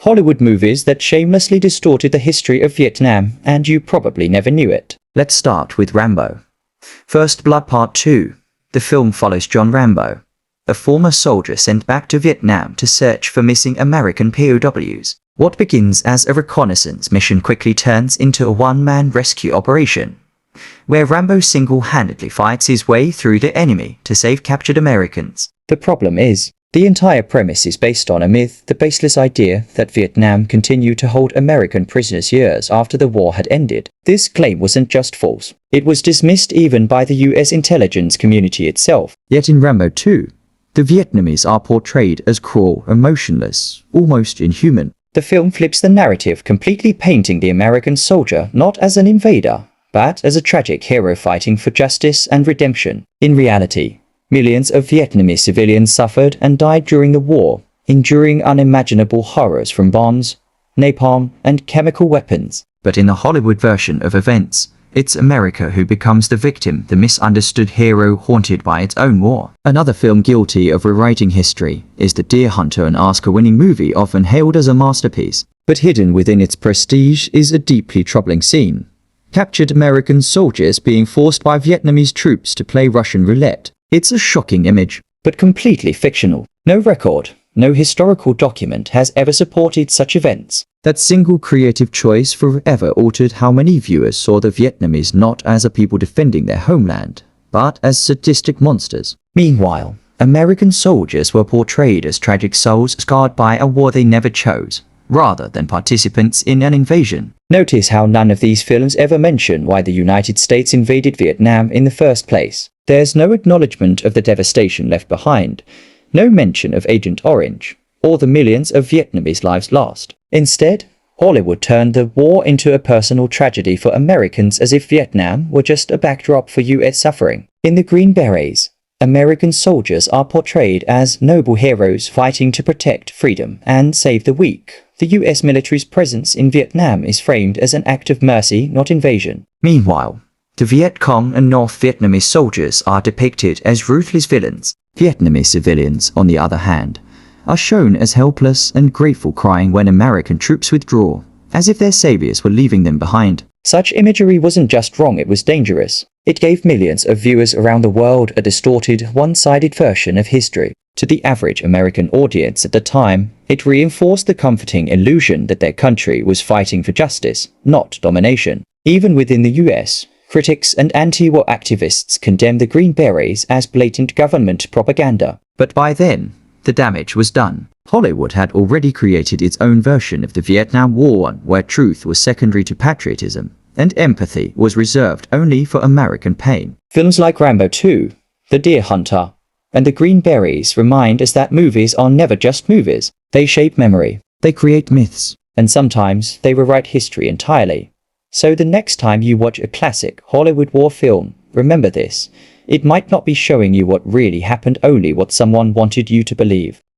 Hollywood movies that shamelessly distorted the history of Vietnam, and you probably never knew it. Let's start with Rambo. First Blood Part 2. The film follows John Rambo, a former soldier sent back to Vietnam to search for missing American POWs. What begins as a reconnaissance mission quickly turns into a one-man rescue operation, where Rambo single-handedly fights his way through the enemy to save captured Americans. The problem is, the entire premise is based on a myth, the baseless idea that Vietnam continued to hold American prisoners years after the war had ended. This claim wasn't just false, it was dismissed even by the US intelligence community itself. Yet in Rambo II, the Vietnamese are portrayed as cruel, emotionless, almost inhuman. The film flips the narrative, completely painting the American soldier not as an invader, but as a tragic hero fighting for justice and redemption. In reality, millions of Vietnamese civilians suffered and died during the war, enduring unimaginable horrors from bombs, napalm, and chemical weapons. But in the Hollywood version of events, it's America who becomes the victim, the misunderstood hero haunted by its own war. Another film guilty of rewriting history is The Deer Hunter, an Oscar-winning movie often hailed as a masterpiece. But hidden within its prestige is a deeply troubling scene. Captured American soldiers being forced by Vietnamese troops to play Russian roulette. It's a shocking image, but completely fictional. No record, no historical document has ever supported such events. That single creative choice forever altered how many viewers saw the Vietnamese not as a people defending their homeland, but as sadistic monsters. Meanwhile, American soldiers were portrayed as tragic souls scarred by a war they never chose, rather than participants in an invasion. Notice how none of these films ever mention why the United States invaded Vietnam in the first place. There's no acknowledgement of the devastation left behind, no mention of Agent Orange, or the millions of Vietnamese lives lost. Instead, Hollywood turned the war into a personal tragedy for Americans, as if Vietnam were just a backdrop for US suffering. In The Green Berets, American soldiers are portrayed as noble heroes fighting to protect freedom and save the weak. The US military's presence in Vietnam is framed as an act of mercy, not invasion. Meanwhile, the Viet Cong and North Vietnamese soldiers are depicted as ruthless villains. Vietnamese civilians, on the other hand, are shown as helpless and grateful, crying when American troops withdraw, as if their saviors were leaving them behind. Such imagery wasn't just wrong, it was dangerous. It gave millions of viewers around the world a distorted, one-sided version of history. To the average American audience at the time, it reinforced the comforting illusion that their country was fighting for justice, not domination. Even within the US, critics and anti-war activists condemned the Green Berets as blatant government propaganda. But by then, the damage was done. Hollywood had already created its own version of the Vietnam War, where truth was secondary to patriotism, and empathy was reserved only for American pain. Films like Rambo II, The Deer Hunter, and The Green Berets remind us that movies are never just movies. They shape memory, they create myths, and sometimes they rewrite history entirely. So the next time you watch a classic Hollywood war film, remember this: it might not be showing you what really happened, only what someone wanted you to believe.